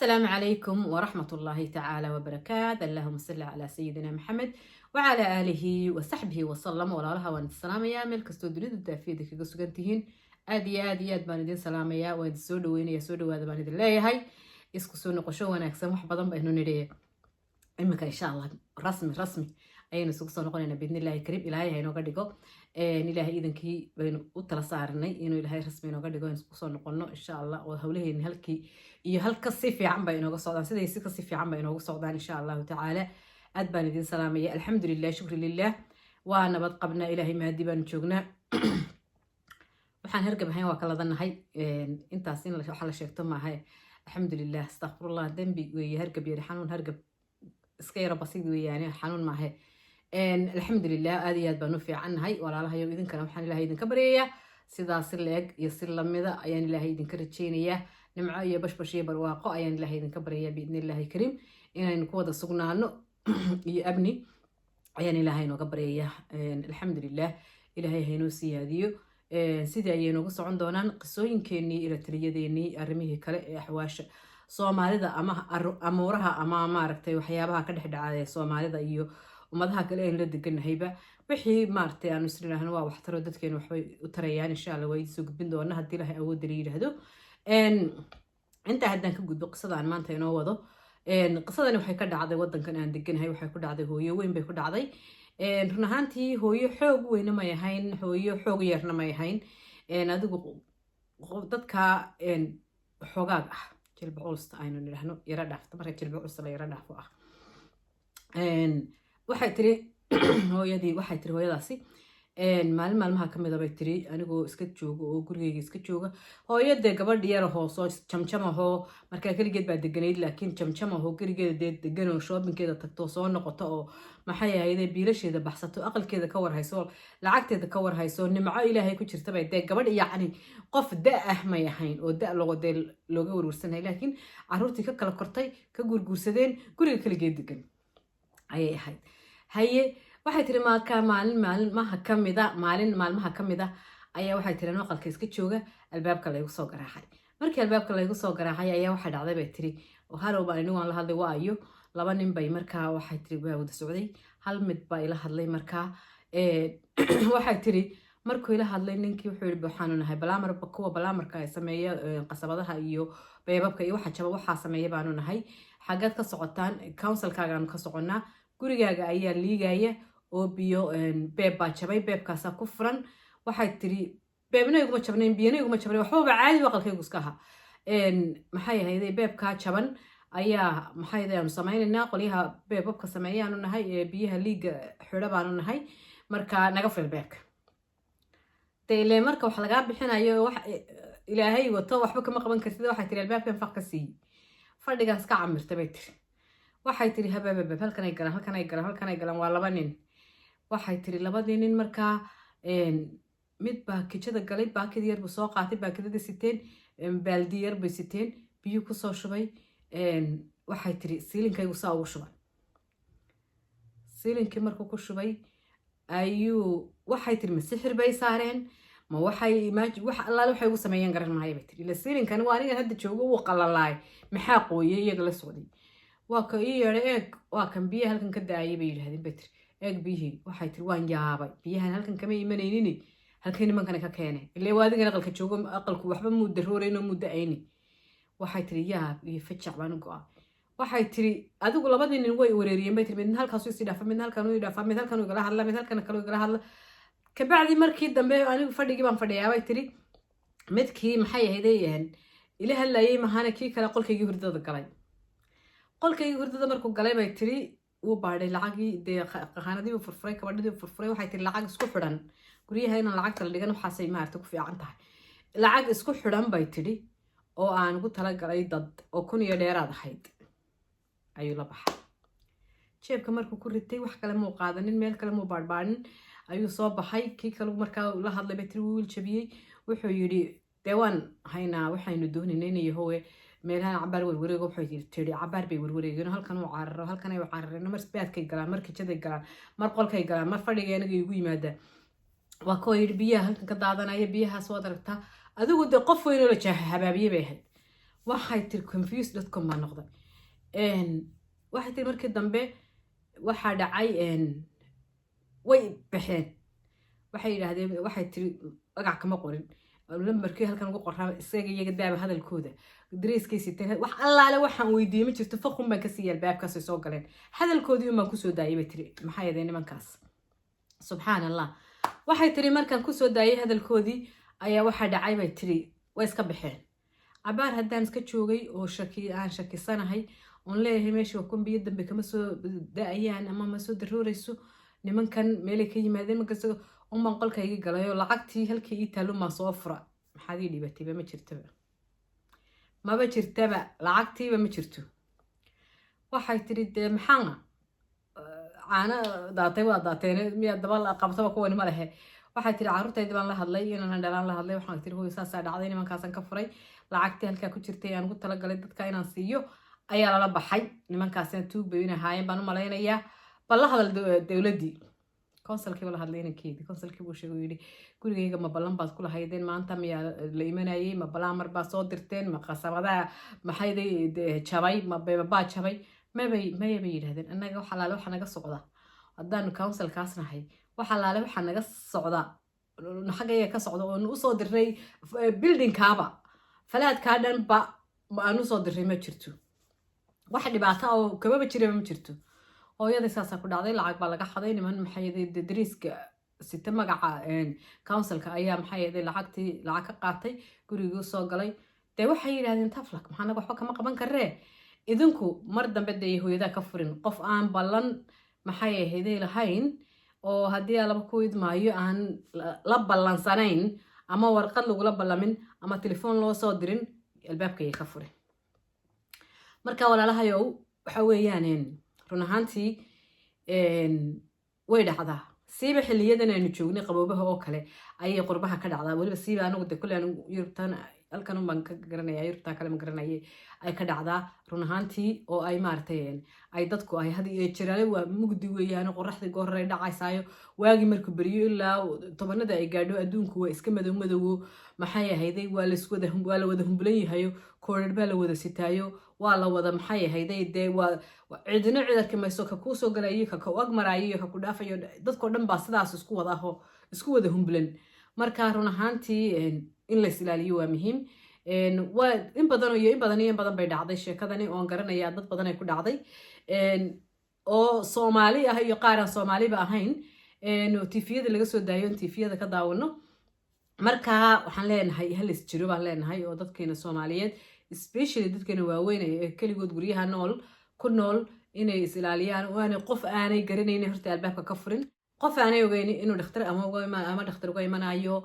السلام عليكم ورحمة الله تعالى وبركاته. اللهم صل على سيدنا محمد وعلى آله وصحبه وسلم. ولا وان السلام يا ملك استوديو الدافيد كي سوغنتين aad baan idin salaamayaa waan soo dhaweynaya soo dhawaada baan idin leeyahay isku soo noqosho wanaagsan wax badan baynu nidhee imika insha Allah rasmi ayaynu isugu soo noqonaynaa bidnillaahi kariim ilaahay ha inooga dhigo ilaahay iidankii baynu u tala saarnay inuu ilaahay rasmi inooga dhigo in isku soo noqono insha Allah oo hawlaheena halkii iyo halka si fiican bay inooga socdaan siday si ka si fiican bay inooga socdaan insha Allah tacaala aad baan idin salaamaya alxamdulillah shukri lillah waa nabad qabnaa ilaahay mahadi baan joognaa waxaan hargab ahayn waa kala danahay intaas in waxa la sheegto maahay alxamdulillah astaghfirullah dambi weeye hargab yari xanuun hargab iska yara basiid weeyaan xanuun maahay alxamdulillah aad iyo aad baan u fiicannahay walaalahayo idinkana waxaan ilaahay idinka baryayaa sidaas leeg iyo si lamida ayaan ilaahay idinka rajeynayaa nimco iyo bashbash iyo barwaaqo ayaan ilaahay idinka baryayaa biidnillaahi kariim inaynu ku wada sugnaano iyo abni ayaan ilaahay inooga baryayaa alxamdulillah ilaahay ha inoo siyaadiyo sidii ayay nooga socon doonaan qisooyinkeenii ila taliyadeenii arrimihii kale ee axwaasha soomaalida ama amuuraha ama maaragtay waxyaabaha ka dhex dhacaya soomaalida iyo ummadaha kale aynu la deganahayba wixii maaragtay aanu isdhinaahno waa waxtaro dadkeenu waxbay u tarayaan insha Allah waa idin soo gudbin doona haddii ilaahay awoodda la yidhaahdo intaa haddaan ka gudbo qisadaan maanta inoo wado qisadani waxay ka dhacday waddankan aan deganahay waxay ku dhacday hooyo weyn bay ku dhacday run ahaantii hooyo xoog weyna may ahayn hooyo xoog yarna may ahayn adigu dadka xoogaag ah jilba culsta aynu nidhaahno yara dhaafta marka jilba culsta la yara dhaafo ah waxay tiri hooyadaasi maalin maalmaha ka mid a bay tiri anigoo iska jooga oo gurigeyga iska jooga hooyadee gabadh yar ahoo soo jamjamahoo markaa keligeed baa deganayd laakiin jamjamahoo gurigeeda dee deganoo shoobinkeeda tagto soo noqoto oo maxay ahayde biilasheeda baxsato aqalkeeda ka warhayso lacagteeda ka warhayso nimco ilaahay ku jirtabay dee gabadh yacni qof da ah may ahayn oo da dee looga warwarsanay laakiin caruurtii ka kala kortay ka guurguursadeen guriga keligeed degan ayay ahayd haye waxay tiri maalin maalmaha ka mid ah ayaa waxay tiri aqalka iska jooga albaabka laygu soo garaacay markii albaabka laygu soo garaacay ayaa waxa dhacday bay tiri harow baan anigu aan la hadlay waayo laba nin bay markaa waxay tiri waa wada socday hal mid baa ila hadlay markaa waxay tiri markuu ila hadlay ninkii wuxuu yiri waxaanu nahay kuwa balaamarka ay sameeya qasabadaha iyo beebabka iyo waxa jaba waxaa sameeya baanu nahay xagad ka socotaan councilkaagaan ka soconaa gurigaaga ayaa liigaya oo biyo beeb baa jabay beebkaasaa ku furan waxay tiri beebna iguma jabnayn biyana iguma jabnayn waxbaba caadi aqalkaygu iska aha maxay ahayde beebkaa jaban ayaa maxay aanu samaynaynaa qolyaha beebabka sameeyaanu nahay biyaha liiga xidho baanu nahay markaa naga fil beebka ile marka wax lagaa bixinayo wax ilaahay wato waxba kama qaban kartid waxay tiri albaabkan faq ka siiyey fadhigaas ka camirta bay tiri waxay tiri habaabab halkan ay galaan waa laba nin waxay tiri labadii nin markaa mid baa kijada galay baakid yar buu soo qaatay baakidada siteen baaldi yar bay siteen biyo kusoo shubay waxay tiri siilinkaygu saa ugu shubay siilinkii markuu ku shubay ayuu waxay tiri ma sixir bay saareen ma wax allaale waxay ugu sameeyeen garan maayo bay tiri ila siilinkani waa anigan hadda joogo uu qalalaay maxaa qooyay iyaga la socday waa ka ii yeedhay eeg waa kan biyaha halkan ka daayay bay yidhahdeen bay tiri eeg biyihii waxay tiri waan yaabay biyahan halkan kama imanaynin halkay nimankana ka keenay ilaa waa adigan aqalka joogo aqalku waxba muu darooreynoo muu da-ayni waxay tiri yaab iyo fajac baan u go-a waxay tiri adigu labadii nin way wareeriyeen bay tiri midna halkaasu isii dhaafa midna halkan u dhaafa mid halkan igala hadla mid halkan kale igala hadla kabacdi markii dambe anigu fadhigii baan fadhiyaa bay tiri midkii maxay ahayday ila hadlayay mahana kii kale qolkaygii hurdada galay qolkaygii hurdada markuu galay bay tiri wuu baadhay lacagii dee qaanadii uu furfuray kabadhadii uu furfuray waxay tiri lacag isku xidhan guryaha inaan lacagta la dhigan waxaasay maaragta ku fiican tahay lacag isku xidhan bay tiri oo aan ugu talagalay dad oo 1,000 iyo dheeraad ahayd ayuu la baxay jeebka markuu ku ritay wax kale muu qaadanin meel kale muu baadhbaadhin ayuu soo baxay kii kale markaa la hadlay bay tiri wuu jabiyey wuxuu yidhi dee waan haynaa waxaynu doonaynay inay yahowe meelaha cabaar warwareego waxay tiri cabaar bay warwareegeen halkan uu cararo halkan ay carareen mar baadkay galaan mar kijaday galaan mar qolkay galaan mar fadhiga anaga igu yimaada waa koo yidhi biyaha halkan ka daadanaya biyahaas waad aragtaa adigu dee qof weyn oo la jaaha habaabiyey bay ahayd waxay tiri confused.com baa noqday waxay tiri markii dambe waxaa dhacay way baxeen waxay yiraahdeen waxay tiri magac kama qorin lambarkii halkan ugu qoraa isaga iyaga daaba hadalkooda dareeskiisa tan wax allaale waxaan weydiiyay ma jirto faqun baan ka siiyay albaabkaas soo galeen hadalkoodii uma ku soo daayay tiri maxay yaday nimankaas subhanallah waxay tiri markaan ku soo daayay hadalkoodii ayaa waxa dhacay bay tiri way iska baxeen abaar haddaan iska joogay oo shakisanahay on leeyahay meesha kun biyo dambe kama soo daayaan ama ma soo daroorayso nimankan meelay ka yimaadeen markaas umbaan qolkayga galayo lacagtii halkii ii taalo ma soo fura maxaad ii dhibatayba ma jirtaba maba jirtaba lacagtiiba ma jirto waxay tiri dee maxaa caana daatay waa daateen miya daba qabtaba kuwani ma lehe waxay tiri caruurtayda baan la hadlay inaan dhalaan la hadlay waxaan tiri hooyo saasaa dhacday nimankaasan ka furay lacagtii halkaa ku jirtay aan ugu talagalay dadka inaan siiyo ayaa lala baxay nimankaasina tuug bay inay haayeen baan u malaynayaa bal la hadal dowladdii konsalkii baa la hadlay inankeedii konsalkii buu sheegay yidhi gurigayga ma ballan baad ku lahaydeen maanta miyaa la imanayay ma ballaan mar baa soo dirteen ma qasabadaha maxayday jabay ma beebabaa jabay maya bay yidhahdeen annaga wax allaale waxa naga socda haddaanu counsilkaas nahay wax allaale waxa naga socda xaggayga ka socda oonu usoo dirnay buildingkaaba falaadkaa dhanba aanu usoo dirnay ma jirto wax dhibaato oo kababa jiraba ma jirto hooyada saasaa ku dhacday lacag baa laga xaday niman maxay dariiska sita magaca counsilka ayaa maxay lacagtii lacag ka qaatay gurigii soo galay dee waxay yidhahdeen taflak maxaa naga waxba kama qaban karee idinku mar dambe dee hooyadaa ka furin qof aan ballan maxay ahaydey lahayn oo haddii laba ku idmaayo aan la ballansanayn ama warqad lagula ballamin ama telefoon loo soo dirin albaabkayay ka furin marka walaalahayow waxa weeyaan run ahaantii way dhacdaa siiba xiliyadan aynu joognay qaboobaha oo kale ayay qurbaha ka dhacdaa weliba siiba anagu de kule anigu yurubtan halkan unbaan ka garanaya yurubtaa kale ma garanayay ay ka dhacdaa run ahaantii oo ay maaragtay ay dadku ay had iyo jiraale waa mugdi weeyaan qoraxdii goorray dhacaysaayo waagii markuu beriyo ilaa tobanada ay gaadho adduunku waa iska madow maxay ahayday waa la wada humbulan yahayo koodhar baa la wada sitaayo waa la wada maxay ahayday dee waa cidina cidarka mayso ka kuu soo galayo ka ag maraayo iyo ka ku dhaafayo dadkoo dhan baa sidaas isku wada humbulan marka run ahaantii in la is ilaaliyo waa muhiim waa in badan bay dhacday sheekadani oon garanaya dad badan ay ku dhacday oo Soomaali ah iyo qaar aan Soomaaliba ahayn tifiyada laga soo daayo tifiyada ka daawano marka waxaan leenahay hal is jiro baan leenahay oo dadkeena Soomaaliyeed especially dadkeena waaweyn ee kaligood guryaha ku nool inay is ilaaliyaan waana qof aanay garanaynin horta albaabka ka furin qof aanay ogeyn inuu dhakhtar ama dhakhtar uga imanayo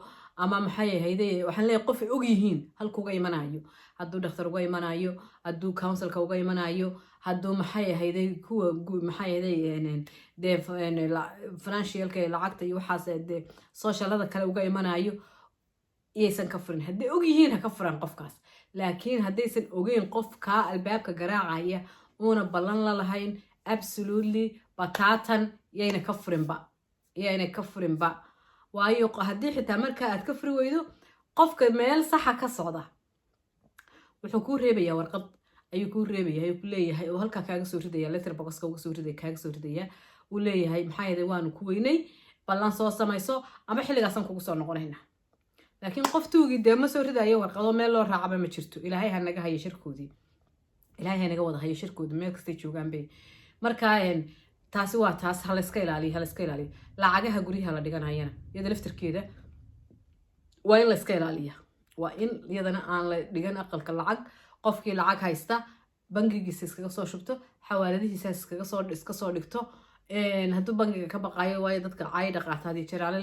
ama maxay ahayday waxaan leeyahay qof ay og yihiin halku uga imanayo hadduu dhakhtar uga imanayo hadduu counsilka uga imanayo hadduu maxay ahayday kuwa maxay ahayday dee financialka lacagta iyo waxaas dee socialada kale uga imanayo iyaysan ka furin hadday og yihiin ha ka furan qofkaas laakiin haddaysan ogeyn qofka albaabka garaacaya uuna ballan la lahayn absolutely bataatan yayna ka furinba waayo haddii xitaa markaa aad ka furi weydo qofka meel saxa ka socda wuxuu kuu reebayaa warqad ayuu kuu reebaya ayuu ku leeyahay oo halkaa kaaga soo ridaya letterboxka kaaga soo ridaya uu leeyahay maxaa yeelay waanu ku weynay ballan soo samayso ama xilligaasan kugu soo noqonayna laakiin qof tuugii dee ma soo ridayo warqado meel loo raacaba ma jirto ilaahay ha naga hayo shirkoodii ilaahay ha naga wada hayo shirkooda meel kastay joogaan bay marka taasi waa taas ha la iska ilaaliyo lacagaha guryaha la dhiganayana iyada laftarkeeda waa in la iska ilaaliya waa in iyadana aan la dhigan aqalka lacag qofkii lacag haysta bangigiisa iskaga soo shubto xawaaladihiisa iska soo dhigto hadduu bangiga ka baqayo waayo dadka caayda qaata hadii jiraale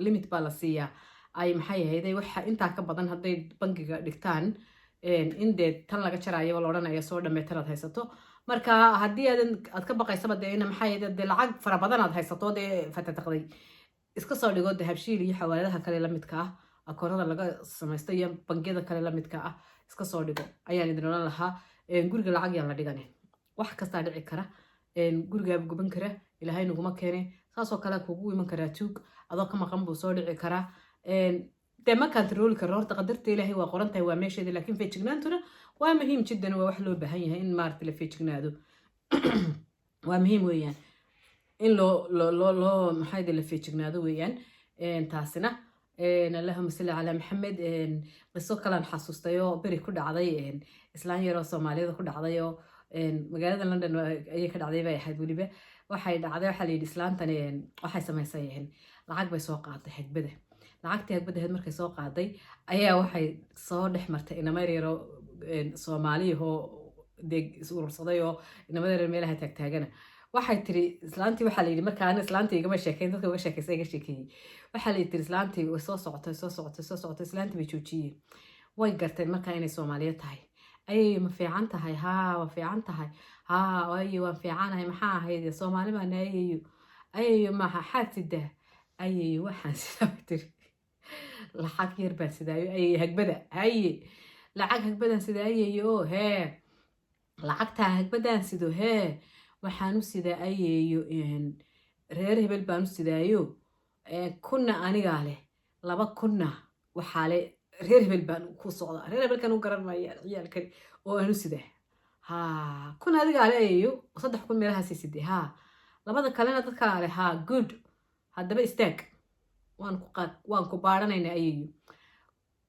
limit baa la siiyaa ay maxay ahayday waxa intaa ka badan hadday bangiga dhigtaan in dee tan laga jaraayo la odhanaya soo dhammeetanaad haysato marka haddii aad ka baqaysaba dee ina maxay ahayday dee lacag fara badan aad haysato dee fatataqday iska soo dhigo dee habshiil iyo xawaaladaha kale la midka ah akoonada laga samaysto iyo bangiyada kale la midka ah iska soo dhigo ayaan idin odhan lahaa guriga lacag yaan la dhiganin wax kastaa dhici kara gurigaaba guban kara ilaahay naguma keene saasoo kale kugu iman karaa tuug adoo ka maqan buu soo dhici karaa dee ma kantarooli karo horta qadarta ilaahay waa qoran tahay waa meesheeda laakiin feejignaantuna ومهم جدا ووحلو بهاي إن مارت اللي فيك جنادو ومهم ويان إن لو محايد اللي فيك جنادو ويان إن تاسنا إن اللهم صل على محمد إن قصة كلام حسوستيو بري كل عضي إن إسلام يرى الصومالي كل عضيو إن مجال لندن أي كل عضي بقى حد ولي به waxay dhacday waxa la yidhi islaantani waxay samaysay lacag bay soo qaaday xagbada lacagtii xagbada markay soo qaaday ayaa waxay soo dhex martay inama yaro Soomaaliyo deeg urursaday oo inama yaro meelaha taagtaagana waxay tiri islaantii waxa la yidhi markaan islaantii igama sheekayn dadka uga sheekaysay iga sheekayay waxa la yidhi islaantii way soo socotay islaantii bay joojiyeen way garteen markaa inay Soomaaliya tahay ayay ma fiican tahay haa waa fiican tahay ها أيوة وانفعانها محاها هيدي صومالي ما أيوة ما حاسدة أيوة حاسدة لحق يربى سدا أي هك بدأ أي لعق هك بدأ سدا أيوة ها لعقتها هك بدأ سدا ها وحانو سدا أيوة إن ريره بالبانو سدا أيوة كنا أنا قاله لبا كنا وحالي ريره بالبانو كوصودا ريره بالكانو قرر ما يال كري وأنو سدا ها كنا هذا عليه وصدق كل ميلها سيسدي ها لبعض كلنا تذكر عليه ها good هذا بيستك وانكو بارنا إن أيه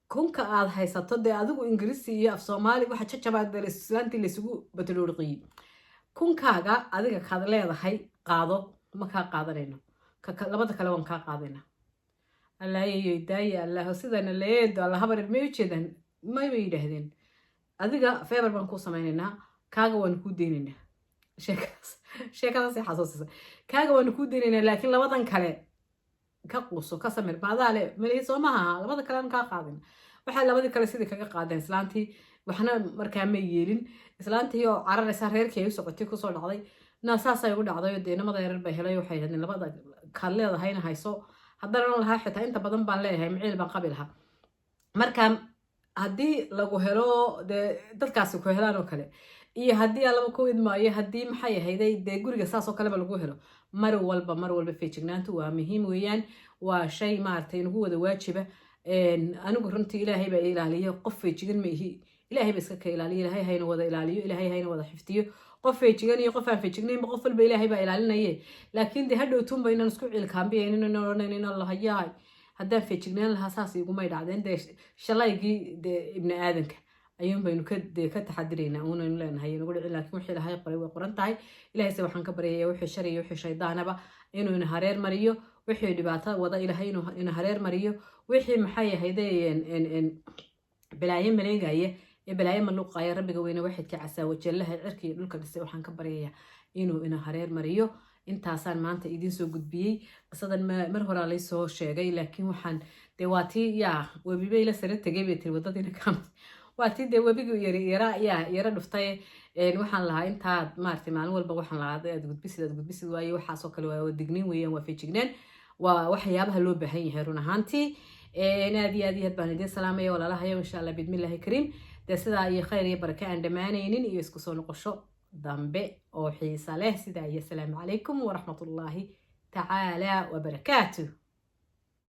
كون كعاد هاي ستودي أذوق إنجليزي في Soomaali واحد شجع بعد الرسالة اللي سووا بتلورقي كون كاجا أذوق هذا لا هذا هاي قاضو ما كقاضرينه لبعض كلام كقاضينا الله يداي الله سيدنا اللي يد الله خبر الميوتش ذن ما يبيدهن أذوق فيبر بنكو سمعنا كاجا ونكو ديننا sheekadaas ay xasuusisay kaaga waan ku diinayna laakiin labadan kale ka quuso ka samir baadaale mali Soomaha labada kale aan ka qaadin waxa labada kale sidii kaga qaadeen islaantii waxna markaa ma yeelin islaantii oo cararaysa reerkii ay socotay ku soo dhacday naasaas ay ugu dhacday oo deynamada yarar bay helay waxay hadeen labada kale leedahayna hayso haddana laha xitaa inta badan baan leeyahay maciil baan qabilaha markaa haddii lagu helo dadkaasi ku helaan oo kale iyo haddii laba ku idmaayo haddii maxay ahayday guriga saas oo kale ba lagu helo mar walba feejignaantu waa muhiim weeyaan waa shay maartay inagu wada waajiba anigu runtii ilaahay baa ilaaliyo qof feejigan ma ihi ilaahay baa iska ka ilaaliyo ilaahay hayna wada ilaaliyo ilaahay hayna wada xiftiyo qof feejigan iyo qof aan feejignayn qof walba ilaahay baa ilaalinaye laakiin hadhow tunba inaan isku cilkaambiyeen inaan oranaynin Allah yahay haddaan feejignaan lahaa saas iguma dhacdeen shalaygii ibn aadanka ayuun baynu ka taxadiraynaa una leenahay inagu dhicin laakiin wixii ilaahay qoray way qoran tahay ilaahay se waxaan ka baryayaa wixii shar iyo wixii shaydaanaba inuu ina hareer mariyo wixii dhibaato wada ilaahay inuu ina hareer mariyo wixii maxay ahaydeen balaayo maleegaya ee balaayo maluuqaya rabbiga weyne waxidka casaa wajeelaha cirkiga dhulka dhisay waxaan ka baryayaa inuu ina hareer mariyo intaasaan maanta idin soo gudbiyey qisadan mar hore la soo sheegay laakiin waxaan deewaatii yaa webibay la sare tagay bay tiri wadadina kaamad waatii de webigu yara dhuftay waxaan lahaa intaad maartay maalin walba waxaan lahaa aad gudbisid waayo waxaas oo kale waa dignin weeyaan waa feejignaan waa waxyaabaha loo baahan yahay run ahaantii aad iyo aad baan idin salaamaya walaalahayo insha Allah bidmillaahi kariim de sidaa iyo khayr iyo baraka aan dhamaanaynin iyo isku soo noqosho dambe oo xiisa leh sidaa iyo salaamu calaykum waraxmatullaahi tacaala wabarakaatuh